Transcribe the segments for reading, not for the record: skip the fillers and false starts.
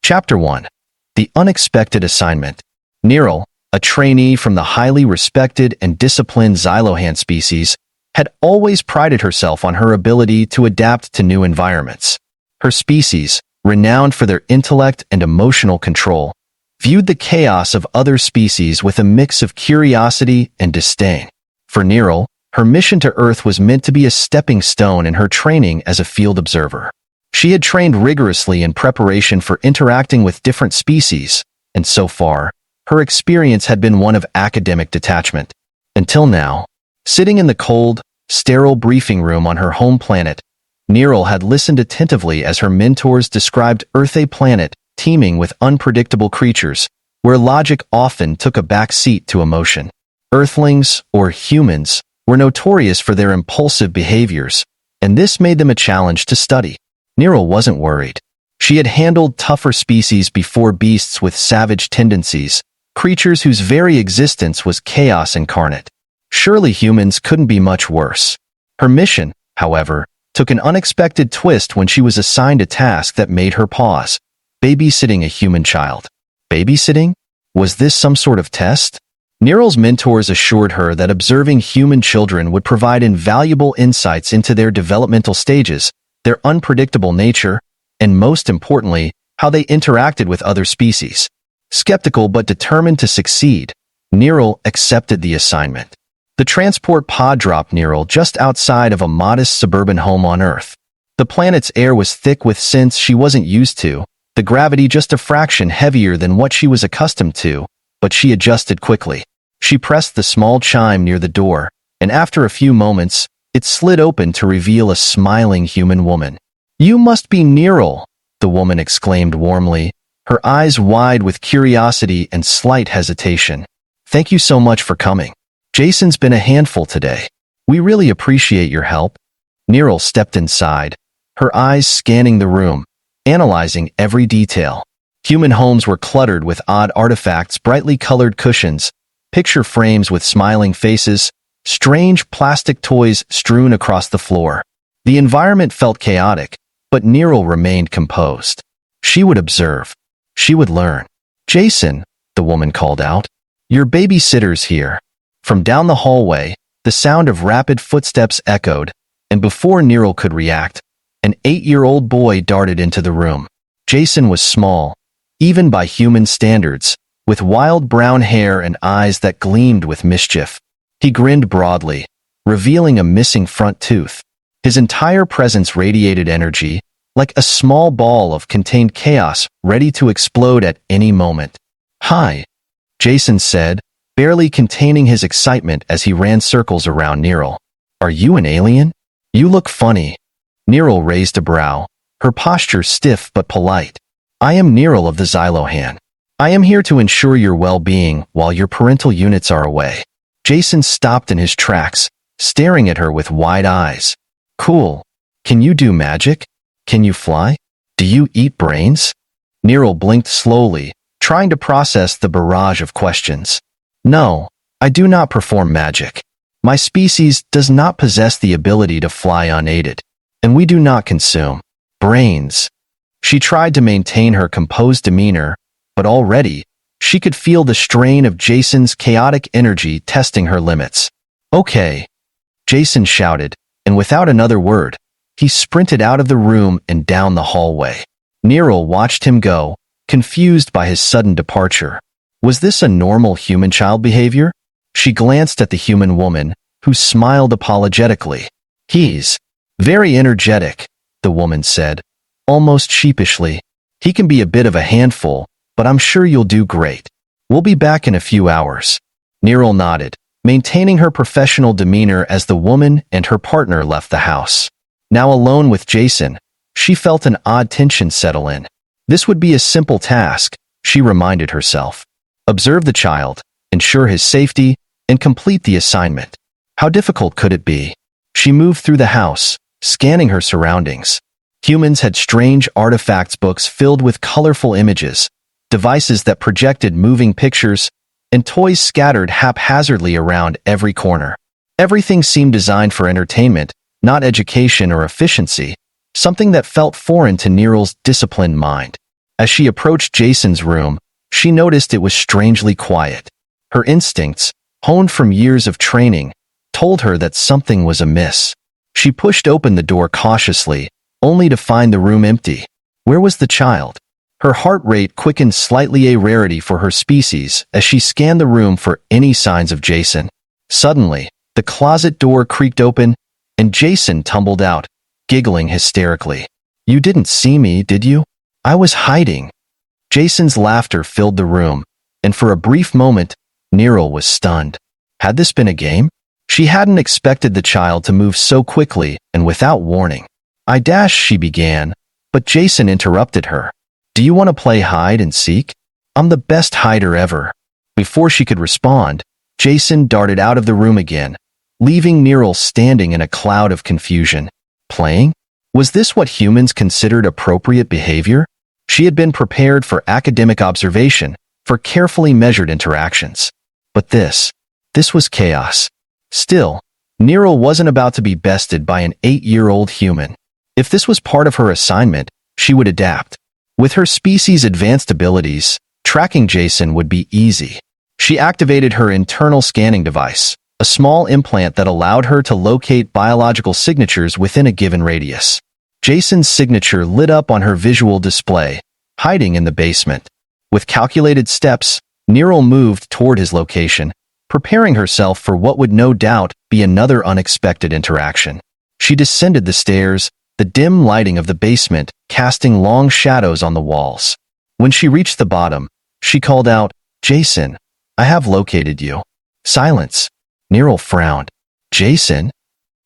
Chapter 1. The Unexpected Assignment. Neral, a trainee from the highly respected and disciplined Xylohan species, had always prided herself on her ability to adapt to new environments. Her species, renowned for their intellect and emotional control, viewed the chaos of other species with a mix of curiosity and disdain. For Neral, her mission to Earth was meant to be a stepping stone in her training as a field observer. She had trained rigorously in preparation for interacting with different species, and so far, her experience had been one of academic detachment. Until now, sitting in the cold, sterile briefing room on her home planet, Neral had listened attentively as her mentors described Earth, a planet teeming with unpredictable creatures, where logic often took a back seat to emotion. Earthlings, or humans, were notorious for their impulsive behaviors, and this made them a challenge to study. Neral wasn't worried. She had handled tougher species before, beasts with savage tendencies, creatures whose very existence was chaos incarnate. Surely humans couldn't be much worse. Her mission, however, took an unexpected twist when she was assigned a task that made her pause: babysitting a human child. Babysitting? Was this some sort of test? Neral's mentors assured her that observing human children would provide invaluable insights into their developmental stages, their unpredictable nature, and most importantly, how they interacted with other species. Skeptical but determined to succeed, Neral accepted the assignment. The transport pod dropped Neral just outside of a modest suburban home on Earth. The planet's air was thick with scents she wasn't used to, the gravity just a fraction heavier than what she was accustomed to, but she adjusted quickly. She pressed the small chime near the door, and after a few moments, it slid open to reveal a smiling human woman. "You must be Neral," the woman exclaimed warmly, her eyes wide with curiosity and slight hesitation. "Thank you so much for coming. Jason's been a handful today. We really appreciate your help." Neral stepped inside, her eyes scanning the room, analyzing every detail. Human homes were cluttered with odd artifacts, brightly colored cushions, picture frames with smiling faces, strange plastic toys strewn across the floor. The environment felt chaotic, but Neral remained composed. She would observe. She would learn. "Jason," the woman called out, "your babysitter's here." From down the hallway, the sound of rapid footsteps echoed, and before Neral could react, an 8-year-old boy darted into the room. Jason was small, even by human standards, with wild brown hair and eyes that gleamed with mischief. He grinned broadly, revealing a missing front tooth. His entire presence radiated energy, like a small ball of contained chaos ready to explode at any moment. "Hi," Jason said, barely containing his excitement as he ran circles around Neral. "Are you an alien? You look funny." Neral raised a brow, her posture stiff but polite. "I am Neral of the Xylohan. I am here to ensure your well-being while your parental units are away." Jason stopped in his tracks, staring at her with wide eyes. "Cool. Can you do magic? Can you fly? Do you eat brains?" Neral blinked slowly, trying to process the barrage of questions. "No, I do not perform magic. My species does not possess the ability to fly unaided, and we do not consume brains." She tried to maintain her composed demeanor, but already, she could feel the strain of Jason's chaotic energy testing her limits. "Okay," Jason shouted, and without another word, he sprinted out of the room and down the hallway. Neral watched him go, confused by his sudden departure. Was this a normal human child behavior? She glanced at the human woman, who smiled apologetically. "He's very energetic," the woman said, almost sheepishly. "He can be a bit of a handful, but I'm sure you'll do great. We'll be back in a few hours." Neral nodded, maintaining her professional demeanor as the woman and her partner left the house. Now alone with Jason, she felt an odd tension settle in. This would be a simple task, she reminded herself. Observe the child, ensure his safety, and complete the assignment. How difficult could it be? She moved through the house, scanning her surroundings. Humans had strange artifacts books filled with colorful images, devices that projected moving pictures, and toys scattered haphazardly around every corner. Everything seemed designed for entertainment, not education or efficiency, something that felt foreign to Neral's disciplined mind. As she approached Jason's room, she noticed it was strangely quiet. Her instincts, honed from years of training, told her that something was amiss. She pushed open the door cautiously, only to find the room empty. Where was the child? Her heart rate quickened slightly, a rarity for her species, as she scanned the room for any signs of Jason. Suddenly, the closet door creaked open, and Jason tumbled out, giggling hysterically. "You didn't see me, did you? I was hiding." Jason's laughter filled the room, and for a brief moment, Neril was stunned. Had this been a game? She hadn't expected the child to move so quickly and without warning. She began, but Jason interrupted her. "Do you want to play hide and seek? I'm the best hider ever." Before she could respond, Jason darted out of the room again, leaving Neril standing in a cloud of confusion. Playing? Was this what humans considered appropriate behavior? She had been prepared for academic observation, for carefully measured interactions. But this was chaos. Still, Neril wasn't about to be bested by an 8-year-old human. If this was part of her assignment, she would adapt. With her species' advanced abilities, tracking Jason would be easy. She activated her internal scanning device, a small implant that allowed her to locate biological signatures within a given radius. Jason's signature lit up on her visual display, hiding in the basement. With calculated steps, Neril moved toward his location, preparing herself for what would no doubt be another unexpected interaction. She descended the stairs, the dim lighting of the basement casting long shadows on the walls. When she reached the bottom, she called out, "Jason, I have located you." Silence. Neril frowned. "Jason?"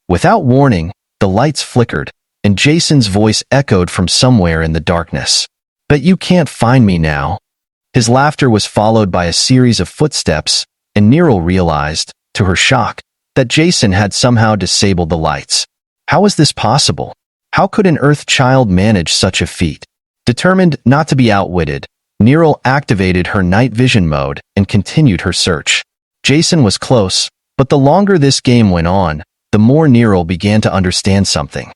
Without warning, the lights flickered, and Jason's voice echoed from somewhere in the darkness. "Bet you can't find me now." His laughter was followed by a series of footsteps, and Neril realized, to her shock, that Jason had somehow disabled the lights. How was this possible? How could an Earth child manage such a feat? Determined not to be outwitted, Neril activated her night vision mode and continued her search. Jason was close, but the longer this game went on, the more Neril began to understand something.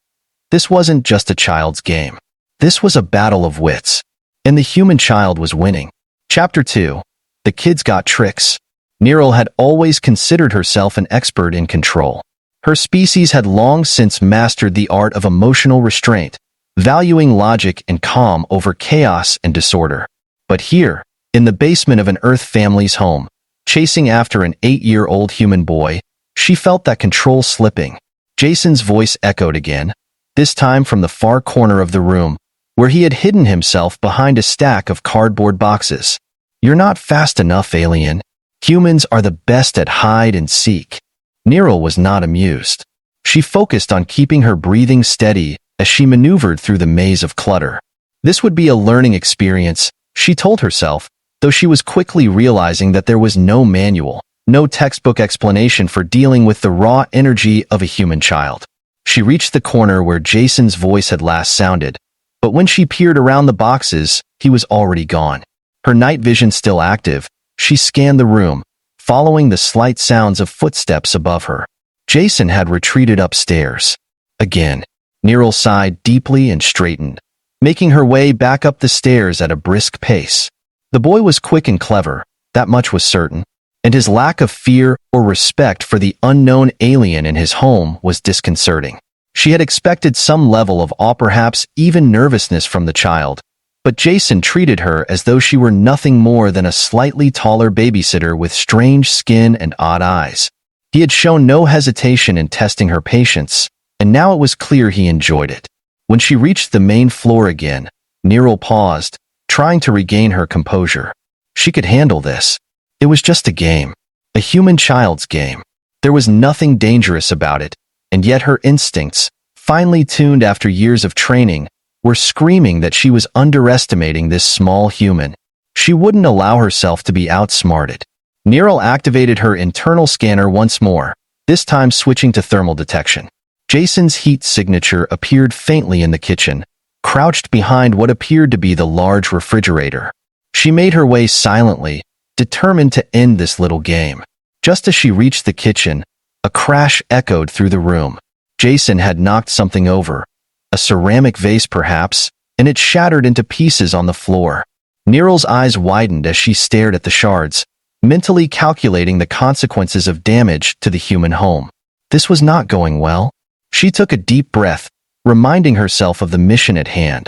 This wasn't just a child's game. This was a battle of wits, and the human child was winning. Chapter 2. The Kids Got Tricks. Neril had always considered herself an expert in control. Her species had long since mastered the art of emotional restraint, valuing logic and calm over chaos and disorder. But here, in the basement of an Earth family's home, chasing after an 8-year-old human boy, she felt that control slipping. Jason's voice echoed again, this time from the far corner of the room, where he had hidden himself behind a stack of cardboard boxes. "You're not fast enough, alien. Humans are the best at hide and seek." Neril was not amused. She focused on keeping her breathing steady as she maneuvered through the maze of clutter. This would be a learning experience, she told herself, though she was quickly realizing that there was no manual, no textbook explanation for dealing with the raw energy of a human child. She reached the corner where Jason's voice had last sounded, but when she peered around the boxes, he was already gone. Her night vision still active, she scanned the room, following the slight sounds of footsteps above her. Jason had retreated upstairs. Again, Neril sighed deeply and straightened, making her way back up the stairs at a brisk pace. The boy was quick and clever, that much was certain, and his lack of fear or respect for the unknown alien in his home was disconcerting. She had expected some level of awe, perhaps even nervousness from the child, but Jason treated her as though she were nothing more than a slightly taller babysitter with strange skin and odd eyes. He had shown no hesitation in testing her patience, and now it was clear he enjoyed it. When she reached the main floor again, Neril paused, trying to regain her composure. She could handle this. It was just a game, a human child's game. There was nothing dangerous about it, and yet her instincts, finely tuned after years of training, were screaming that she was underestimating this small human. She wouldn't allow herself to be outsmarted. Neril activated her internal scanner once more, this time switching to thermal detection. Jason's heat signature appeared faintly in the kitchen, crouched behind what appeared to be the large refrigerator. She made her way silently, determined to end this little game. Just as she reached the kitchen, a crash echoed through the room. Jason had knocked something over. A ceramic vase, perhaps, and it shattered into pieces on the floor. Neryl's eyes widened as she stared at the shards, mentally calculating the consequences of damage to the human home. This was not going well. She took a deep breath, reminding herself of the mission at hand.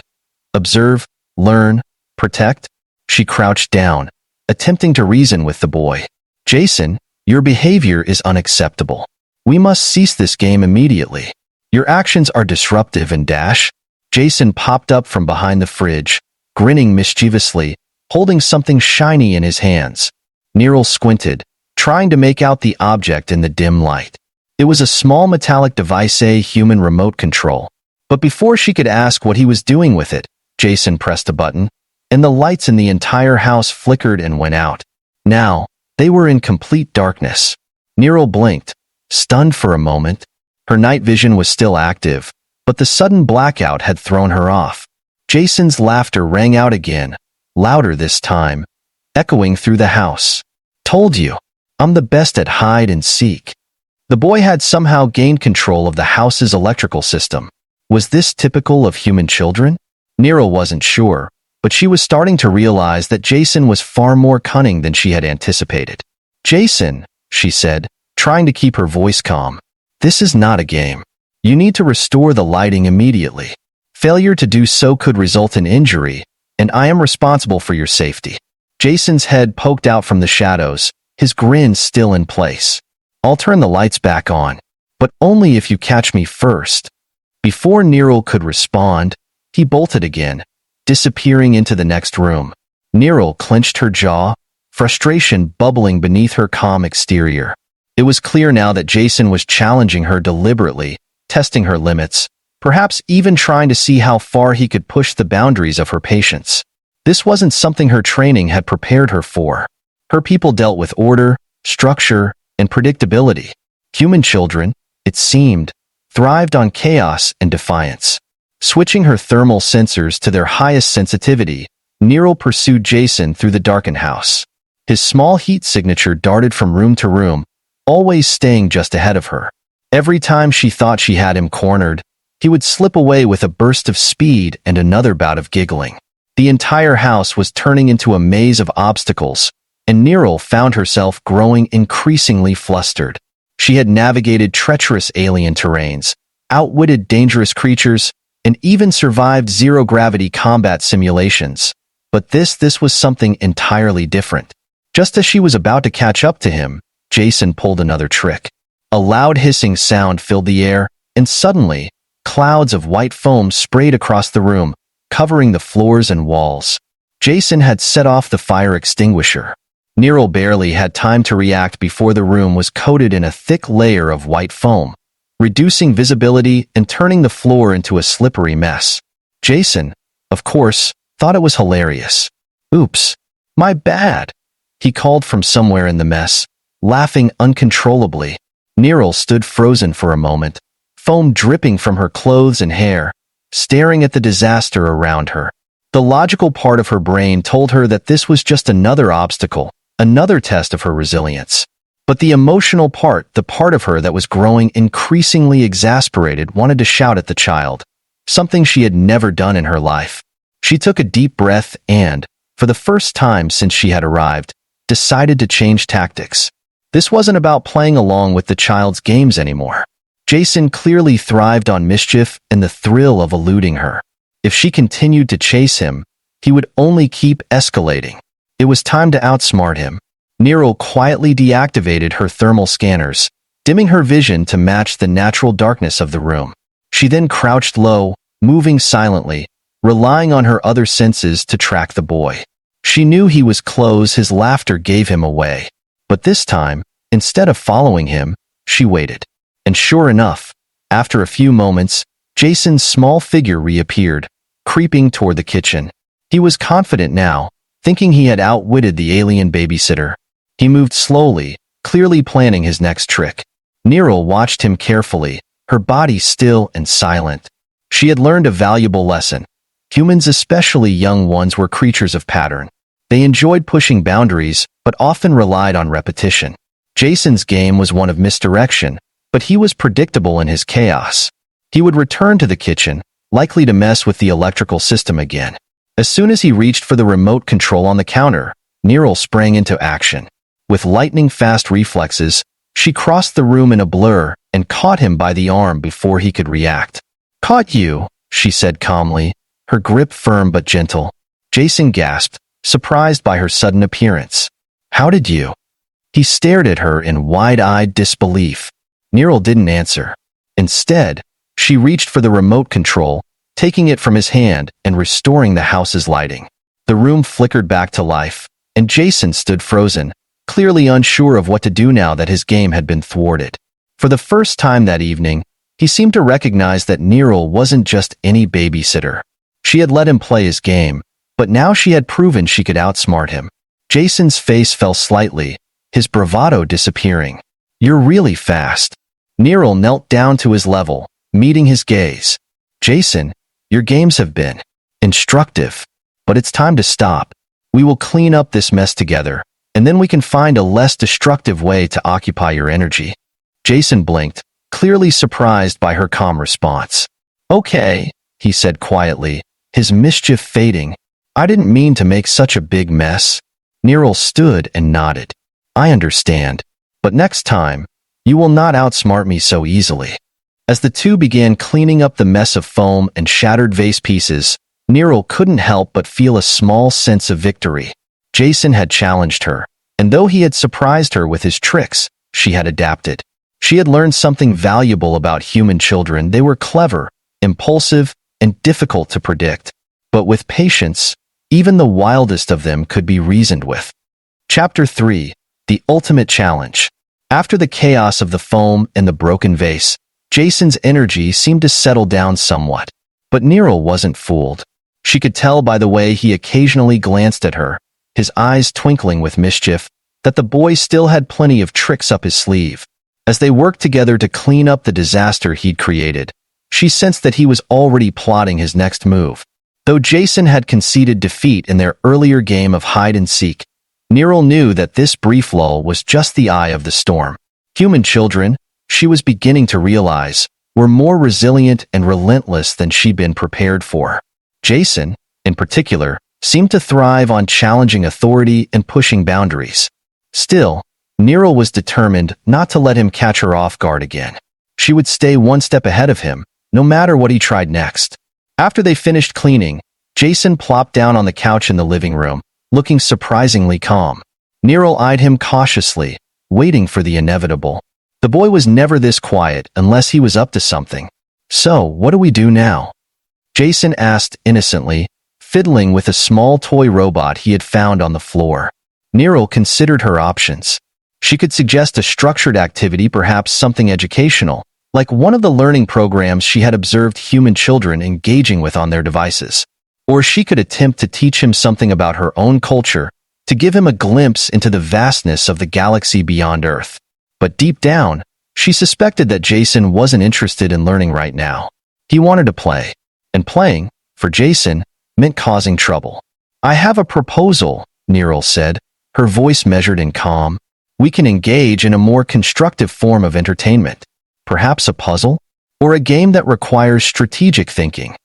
Observe, learn, protect. She crouched down, attempting to reason with the boy. Jason, your behavior is unacceptable. We must cease this game immediately. Your actions are disruptive and dash. Jason popped up from behind the fridge, grinning mischievously, holding something shiny in his hands. Neryl squinted, trying to make out the object in the dim light. It was a small metallic device, a human remote control. But before she could ask what he was doing with it, Jason pressed a button, and the lights in the entire house flickered and went out. Now, they were in complete darkness. Neryl blinked, stunned for a moment. Her night vision was still active, but the sudden blackout had thrown her off. Jason's laughter rang out again, louder this time, echoing through the house. Told you, I'm the best at hide and seek. The boy had somehow gained control of the house's electrical system. Was this typical of human children? Neryl wasn't sure, but she was starting to realize that Jason was far more cunning than she had anticipated. Jason, she said, trying to keep her voice calm. This is not a game. You need to restore the lighting immediately. Failure to do so could result in injury, and I am responsible for your safety. Jason's head poked out from the shadows, his grin still in place. I'll turn the lights back on, but only if you catch me first. Before Neryl could respond, he bolted again, disappearing into the next room. Neryl clenched her jaw, frustration bubbling beneath her calm exterior. It was clear now that Jason was challenging her deliberately, testing her limits, perhaps even trying to see how far he could push the boundaries of her patience. This wasn't something her training had prepared her for. Her people dealt with order, structure, and predictability. Human children, it seemed, thrived on chaos and defiance. Switching her thermal sensors to their highest sensitivity, Neryl pursued Jason through the darkened house. His small heat signature darted from room to room, always staying just ahead of her. Every time she thought she had him cornered, he would slip away with a burst of speed and another bout of giggling. The entire house was turning into a maze of obstacles, and Neryl found herself growing increasingly flustered. She had navigated treacherous alien terrains, outwitted dangerous creatures, and even survived zero-gravity combat simulations. But this was something entirely different. Just as she was about to catch up to him, Jason pulled another trick. A loud hissing sound filled the air, and suddenly, clouds of white foam sprayed across the room, covering the floors and walls. Jason had set off the fire extinguisher. Neryl barely had time to react before the room was coated in a thick layer of white foam, reducing visibility and turning the floor into a slippery mess. Jason, of course, thought it was hilarious. Oops, my bad, he called from somewhere in the mess, laughing uncontrollably. Neryl stood frozen for a moment, foam dripping from her clothes and hair, staring at the disaster around her. The logical part of her brain told her that this was just another obstacle, another test of her resilience. But the emotional part, the part of her that was growing increasingly exasperated, wanted to shout at the child, something she had never done in her life. She took a deep breath and, for the first time since she had arrived, decided to change tactics. This wasn't about playing along with the child's games anymore. Jason clearly thrived on mischief and the thrill of eluding her. If she continued to chase him, he would only keep escalating. It was time to outsmart him. Neryl quietly deactivated her thermal scanners, dimming her vision to match the natural darkness of the room. She then crouched low, moving silently, relying on her other senses to track the boy. She knew he was close, his laughter gave him away. But this time, instead of following him, she waited. And sure enough, after a few moments, Jason's small figure reappeared, creeping toward the kitchen. He was confident now, thinking he had outwitted the alien babysitter. He moved slowly, clearly planning his next trick. Neryl watched him carefully, her body still and silent. She had learned a valuable lesson. Humans, especially young ones, were creatures of pattern. They enjoyed pushing boundaries, but often relied on repetition. Jason's game was one of misdirection, but he was predictable in his chaos. He would return to the kitchen, likely to mess with the electrical system again. As soon as he reached for the remote control on the counter, Neril sprang into action. With lightning-fast reflexes, she crossed the room in a blur and caught him by the arm before he could react. "Caught you," she said calmly, her grip firm but gentle. Jason gasped, surprised by her sudden appearance. "How did you?" He stared at her in wide-eyed disbelief. Neril didn't answer. Instead, she reached for the remote control, taking it from his hand and restoring the house's lighting. The room flickered back to life, and Jason stood frozen, clearly unsure of what to do now that his game had been thwarted. For the first time that evening, he seemed to recognize that Neril wasn't just any babysitter. She had let him play his game, but now she had proven she could outsmart him. Jason's face fell slightly, his bravado disappearing. "You're really fast." Neril knelt down to his level, meeting his gaze. "Jason, your games have been instructive, but it's time to stop. We will clean up this mess together, and then we can find a less destructive way to occupy your energy." Jason blinked, clearly surprised by her calm response. "Okay," he said quietly, his mischief fading. "I didn't mean to make such a big mess." Neril stood and nodded. "I understand, but next time, you will not outsmart me so easily." As the two began cleaning up the mess of foam and shattered vase pieces, Neril couldn't help but feel a small sense of victory. Jason had challenged her, and though he had surprised her with his tricks, she had adapted. She had learned something valuable about human children. They were clever, impulsive, and difficult to predict. But with patience, even the wildest of them could be reasoned with. Chapter 3: The Ultimate Challenge. After the chaos of the foam and the broken vase, Jason's energy seemed to settle down somewhat. But Neril wasn't fooled. She could tell by the way he occasionally glanced at her, his eyes twinkling with mischief, that the boy still had plenty of tricks up his sleeve. As they worked together to clean up the disaster he'd created, she sensed that he was already plotting his next move. Though Jason had conceded defeat in their earlier game of hide-and-seek, Neril knew that this brief lull was just the eye of the storm. Human children, she was beginning to realize, were more resilient and relentless than she'd been prepared for. Jason, in particular, seemed to thrive on challenging authority and pushing boundaries. Still, Neril was determined not to let him catch her off guard again. She would stay one step ahead of him, no matter what he tried next. After they finished cleaning, Jason plopped down on the couch in the living room, looking surprisingly calm. Neril eyed him cautiously, waiting for the inevitable. The boy was never this quiet unless he was up to something. "So, what do we do now?" Jason asked innocently, fiddling with a small toy robot he had found on the floor. Neril considered her options. She could suggest a structured activity, perhaps something educational, like one of the learning programs she had observed human children engaging with on their devices. Or she could attempt to teach him something about her own culture, to give him a glimpse into the vastness of the galaxy beyond Earth. But deep down, she suspected that Jason wasn't interested in learning right now. He wanted to play. And playing, for Jason, meant causing trouble. "I have a proposal," Neril said, her voice measured and calm. "We can engage in a more constructive form of entertainment. Perhaps a puzzle? Or a game that requires strategic thinking."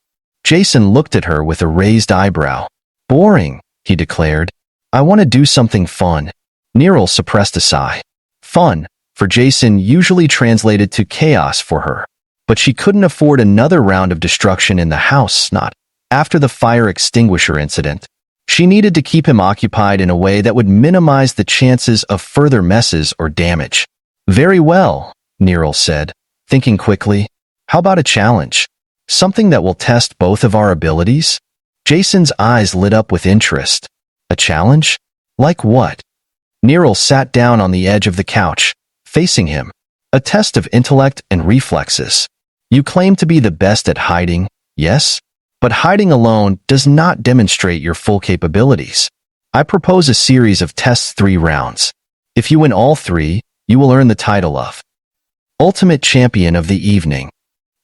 Jason looked at her with a raised eyebrow. "Boring," he declared. "I want to do something fun." Neril suppressed a sigh. Fun, for Jason, usually translated to chaos for her. But she couldn't afford another round of destruction in the house, not after the fire extinguisher incident. She needed to keep him occupied in a way that would minimize the chances of further messes or damage. "Very well," Neril said, thinking quickly. "How about a challenge? Something that will test both of our abilities?" Jason's eyes lit up with interest. "A challenge? Like what?" Neril sat down on the edge of the couch, facing him. "A test of intellect and reflexes. You claim to be the best at hiding, yes? But hiding alone does not demonstrate your full capabilities. I propose a series of tests, 3 rounds. If you win all 3, you will earn the title of Ultimate Champion of the Evening.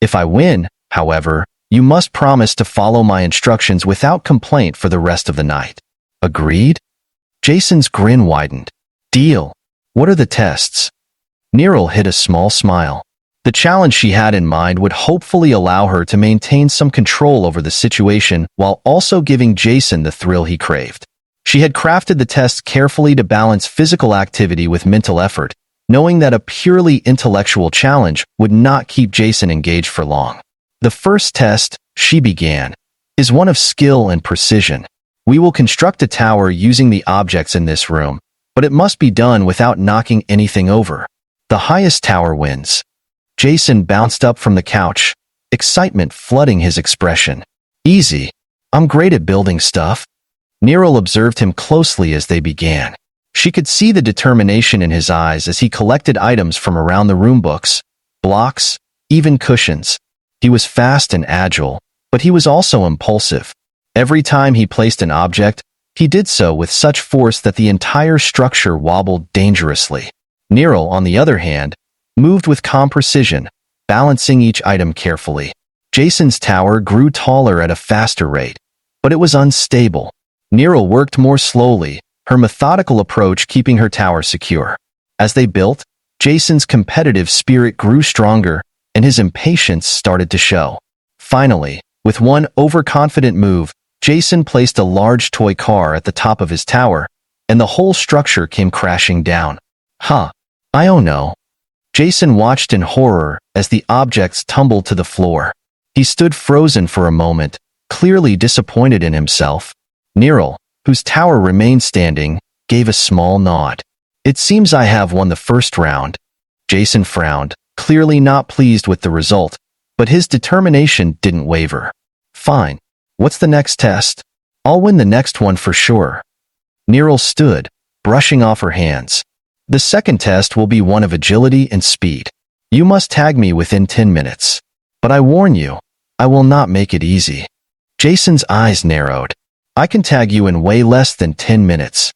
If I win, however, you must promise to follow my instructions without complaint for the rest of the night. Agreed?" Jason's grin widened. "Deal. What are the tests?" Neril hid a small smile. The challenge she had in mind would hopefully allow her to maintain some control over the situation while also giving Jason the thrill he craved. She had crafted the test carefully to balance physical activity with mental effort, knowing that a purely intellectual challenge would not keep Jason engaged for long. The first test, she began, is one of skill and precision. We will construct a tower using the objects in this room, but it must be done without knocking anything over. The highest tower wins. Jason bounced up from the couch, excitement flooding his expression. Easy. I'm great at building stuff. Nero observed him closely as they began. She could see the determination in his eyes as he collected items from around the room: books, blocks, even cushions. He was fast and agile, but he was also impulsive. Every time he placed an object, he did so with such force that the entire structure wobbled dangerously. Nero, on the other hand, moved with calm precision, balancing each item carefully. Jason's tower grew taller at a faster rate, but it was unstable. Nero worked more slowly, her methodical approach keeping her tower secure. As they built, Jason's competitive spirit grew stronger, and his impatience started to show. Finally, with one overconfident move, Jason placed a large toy car at the top of his tower, and the whole structure came crashing down. I don't know. Jason watched in horror as the objects tumbled to the floor. He stood frozen for a moment, clearly disappointed in himself. Nero, whose tower remained standing, gave a small nod. It seems I have won the first round. Jason frowned, clearly not pleased with the result, but his determination didn't waver. Fine. What's the next test? I'll win the next one for sure. Nero stood, brushing off her hands. The second test will be one of agility and speed. You must tag me within 10 minutes. But I warn you, I will not make it easy. Jason's eyes narrowed. I can tag you in way less than 10 minutes.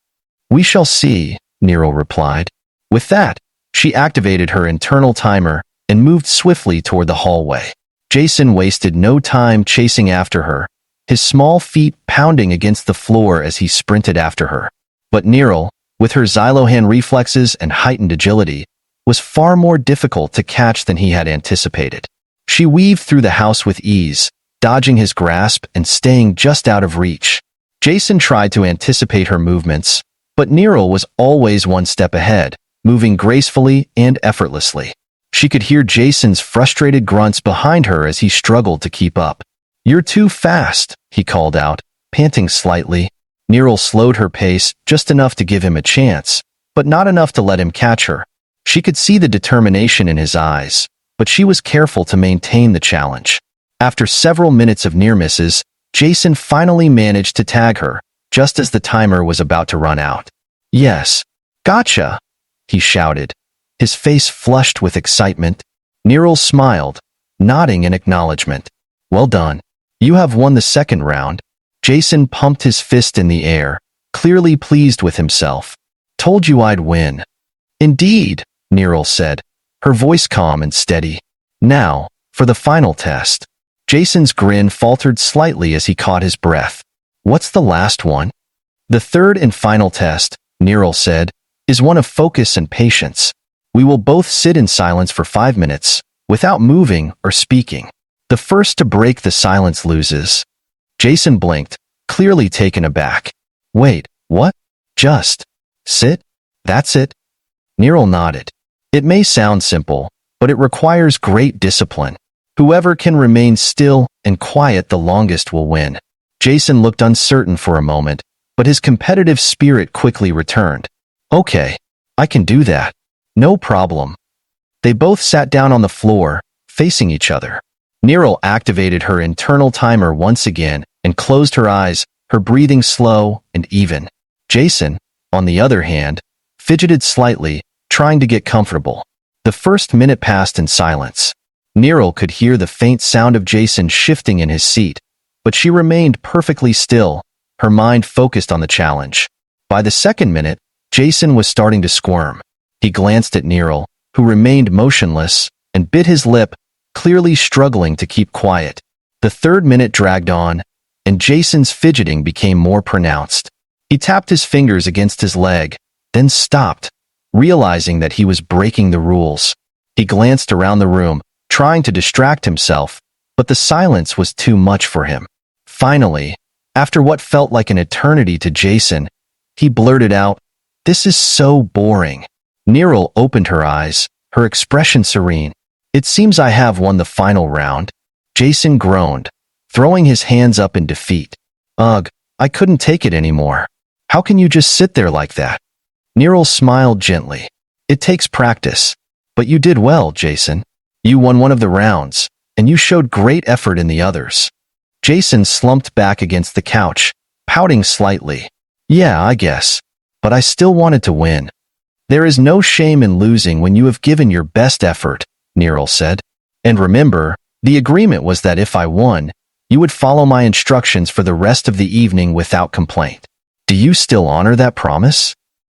We shall see, Nero replied. With that, she activated her internal timer and moved swiftly toward the hallway. Jason wasted no time chasing after her, his small feet pounding against the floor as he sprinted after her. But Nero, with her Xylohan reflexes and heightened agility, was far more difficult to catch than he had anticipated. She weaved through the house with ease, dodging his grasp and staying just out of reach. Jason tried to anticipate her movements, but Nero was always one step ahead, moving gracefully and effortlessly. She could hear Jason's frustrated grunts behind her as he struggled to keep up. You're too fast, he called out, panting slightly. Nero slowed her pace just enough to give him a chance, but not enough to let him catch her. She could see the determination in his eyes, but she was careful to maintain the challenge. After several minutes of near misses, Jason finally managed to tag her, just as the timer was about to run out. Yes. Gotcha, he shouted, his face flushed with excitement. Nero smiled, nodding in acknowledgement. Well done. You have won the second round. Jason pumped his fist in the air, clearly pleased with himself. Told you I'd win. Indeed, Nero said, her voice calm and steady. Now, for the final test. Jason's grin faltered slightly as he caught his breath. What's the last one? The third and final test, Nero said, is one of focus and patience. We will both sit in silence for 5 minutes, without moving or speaking. The first to break the silence loses. Jason blinked, clearly taken aback. Wait, what? Just sit? That's it? Nero nodded. It may sound simple, but it requires great discipline. Whoever can remain still and quiet the longest will win. Jason looked uncertain for a moment, but his competitive spirit quickly returned. Okay, I can do that. No problem. They both sat down on the floor, facing each other. Nero activated her internal timer once again and closed her eyes, her breathing slow and even. Jason, on the other hand, fidgeted slightly, trying to get comfortable. The first minute passed in silence. Nero could hear the faint sound of Jason shifting in his seat, but she remained perfectly still, her mind focused on the challenge. By the second minute, Jason was starting to squirm. He glanced at Nero, who remained motionless, and bit his lip, clearly struggling to keep quiet. The third minute dragged on, and Jason's fidgeting became more pronounced. He tapped his fingers against his leg, then stopped, realizing that he was breaking the rules. He glanced around the room, trying to distract himself, but the silence was too much for him. Finally, after what felt like an eternity to Jason, he blurted out, "This is so boring." Neryl opened her eyes, her expression serene. "It seems I have won the final round." Jason groaned, throwing his hands up in defeat. "Ugh, I couldn't take it anymore. How can you just sit there like that?" Neryl smiled gently. "It takes practice. But you did well, Jason. You won one of the rounds, and you showed great effort in the others." Jason slumped back against the couch, pouting slightly. "Yeah, I guess. But I still wanted to win." "There is no shame in losing when you have given your best effort," Neryl said. "And remember, the agreement was that if I won, you would follow my instructions for the rest of the evening without complaint. Do you still honor that promise?"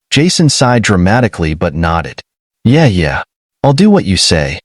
Jason sighed dramatically but nodded. Yeah, I'll do what you say."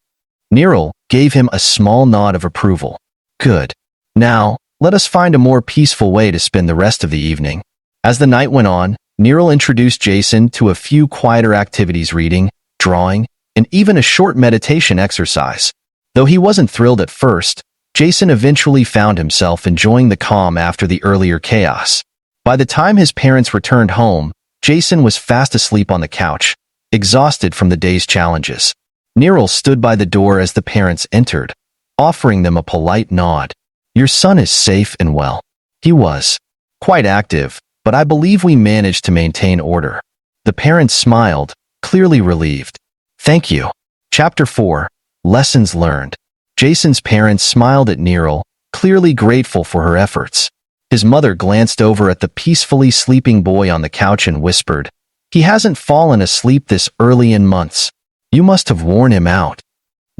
Neryl gave him a small nod of approval. "Good. Now, let us find a more peaceful way to spend the rest of the evening." As the night went on, Neryl introduced Jason to a few quieter activities: reading, drawing, and even a short meditation exercise. Though he wasn't thrilled at first, Jason eventually found himself enjoying the calm after the earlier chaos. By the time his parents returned home, Jason was fast asleep on the couch, exhausted from the day's challenges. Neryl stood by the door as the parents entered, offering them a polite nod. "Your son is safe and well." "He was quite active, but I believe we managed to maintain order." The parents smiled, clearly relieved. "Thank you." Chapter 4, Lessons Learned. Jason's parents smiled at Neryl, clearly grateful for her efforts. His mother glanced over at the peacefully sleeping boy on the couch and whispered, "He hasn't fallen asleep this early in months. You must have worn him out."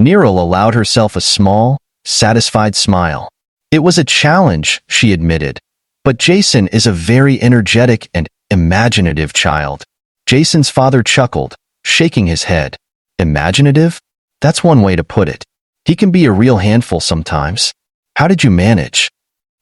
Neryl allowed herself a small, satisfied smile. "It was a challenge," she admitted, "but Jason is a very energetic and imaginative child." Jason's father chuckled, shaking his head. "Imaginative? That's one way to put it. He can be a real handful sometimes. How did you manage?"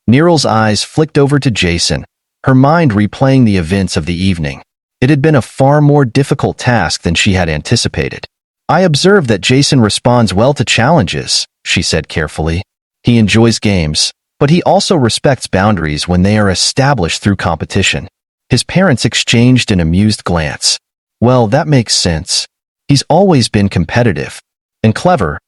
Neryl's eyes flicked over to Jason, her mind replaying the events of the evening. It had been a far more difficult task than she had anticipated. "I observe that Jason responds well to challenges," she said carefully. "He enjoys games, but he also respects boundaries when they are established through competition." His parents exchanged an amused glance. "Well, that makes sense. He's always been competitive. And clever,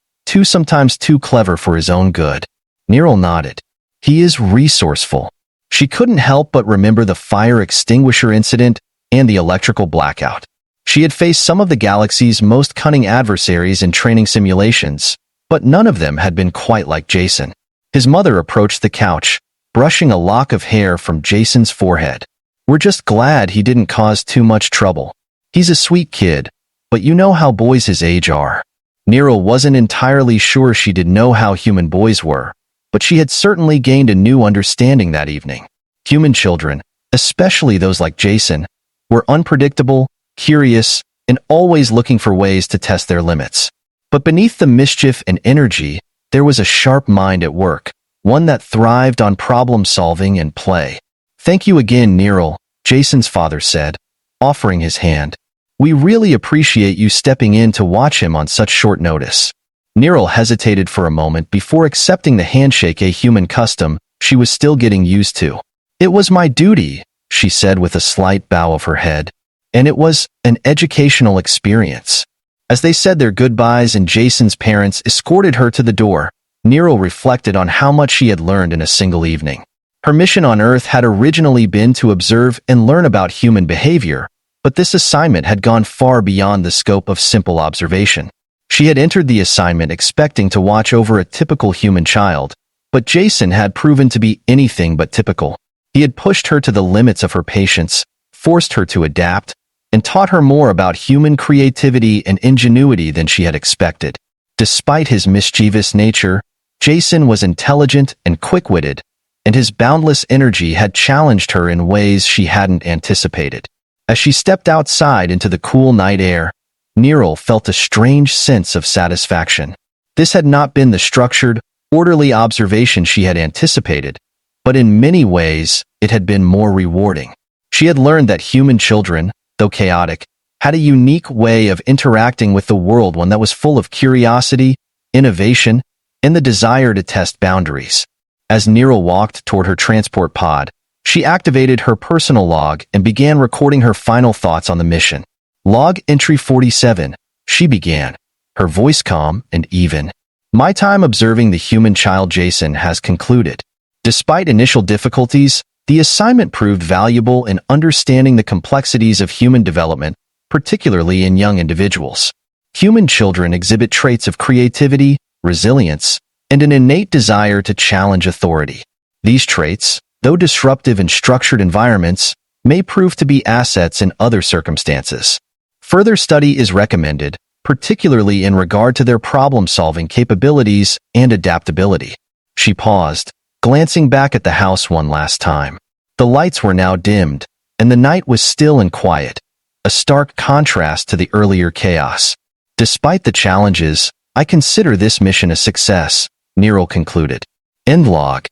sometimes too clever for his own good." Neryl nodded. "He is resourceful." She couldn't help but remember the fire extinguisher incident and the electrical blackout. She had faced some of the galaxy's most cunning adversaries in training simulations, but none of them had been quite like Jason. His mother approached the couch, brushing a lock of hair from Jason's forehead. "We're just glad he didn't cause too much trouble. He's a sweet kid, but you know how boys his age are." Neryl wasn't entirely sure she did know how human boys were, but she had certainly gained a new understanding that evening. Human children, especially those like Jason, were unpredictable, curious, and always looking for ways to test their limits. But beneath the mischief and energy, there was a sharp mind at work, one that thrived on problem-solving and play. "Thank you again, Neryl," Jason's father said, offering his hand. "We really appreciate you stepping in to watch him on such short notice." Neryl hesitated for a moment before accepting the handshake, a human custom she was still getting used to. "It was my duty," she said with a slight bow of her head. "And it was an educational experience." As they said their goodbyes and Jason's parents escorted her to the door, Neryl reflected on how much she had learned in a single evening. Her mission on Earth had originally been to observe and learn about human behavior, but this assignment had gone far beyond the scope of simple observation. She had entered the assignment expecting to watch over a typical human child, but Jason had proven to be anything but typical. He had pushed her to the limits of her patience, forced her to adapt, and taught her more about human creativity and ingenuity than she had expected. Despite his mischievous nature, Jason was intelligent and quick-witted, and his boundless energy had challenged her in ways she hadn't anticipated. As she stepped outside into the cool night air, Neryl felt a strange sense of satisfaction. This had not been the structured, orderly observation she had anticipated, but in many ways, it had been more rewarding. She had learned that human children, though chaotic, had a unique way of interacting with the world, one that was full of curiosity, innovation, and the desire to test boundaries. As Nero walked toward her transport pod, she activated her personal log and began recording her final thoughts on the mission. Log entry 47, she began, her voice calm and even. My time observing the human child Jason has concluded. Despite initial difficulties, the assignment proved valuable in understanding the complexities of human development, particularly in young individuals. Human children exhibit traits of creativity, resilience, and an innate desire to challenge authority. These traits, though disruptive in structured environments, may prove to be assets in other circumstances. Further study is recommended, particularly in regard to their problem-solving capabilities and adaptability. She paused, glancing back at the house one last time. The lights were now dimmed, and the night was still and quiet, a stark contrast to the earlier chaos. Despite the challenges, I consider this mission a success, Nero concluded. End log.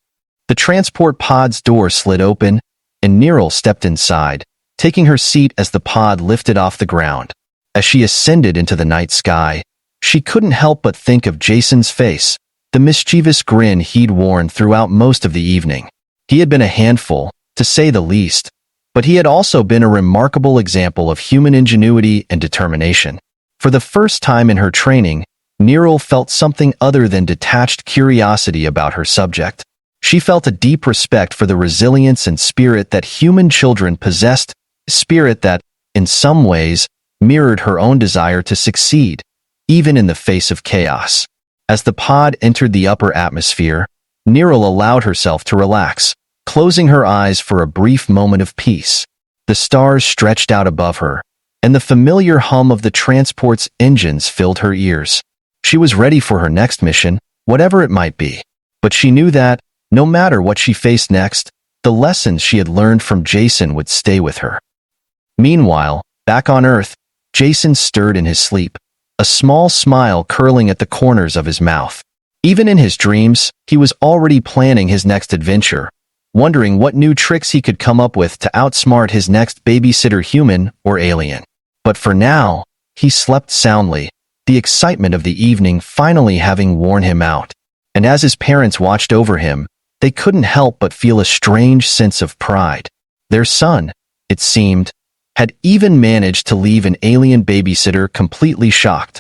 The transport pod's door slid open, and Nero stepped inside, taking her seat as the pod lifted off the ground. As she ascended into the night sky, she couldn't help but think of Jason's face, the mischievous grin he'd worn throughout most of the evening. He had been a handful, to say the least, but he had also been a remarkable example of human ingenuity and determination. For the first time in her training, Nero felt something other than detached curiosity about her subject. She felt a deep respect for the resilience and spirit that human children possessed, a spirit that, in some ways, mirrored her own desire to succeed, even in the face of chaos. As the pod entered the upper atmosphere, Nero allowed herself to relax, closing her eyes for a brief moment of peace. The stars stretched out above her, and the familiar hum of the transport's engines filled her ears. She was ready for her next mission, whatever it might be. But she knew that, no matter what she faced next, the lessons she had learned from Jason would stay with her. Meanwhile, back on Earth, Jason stirred in his sleep, a small smile curling at the corners of his mouth. Even in his dreams, he was already planning his next adventure, wondering what new tricks he could come up with to outsmart his next babysitter human or alien. But for now, he slept soundly, the excitement of the evening finally having worn him out. And as his parents watched over him, they couldn't help but feel a strange sense of pride. Their son, it seemed, had even managed to leave an alien babysitter completely shocked.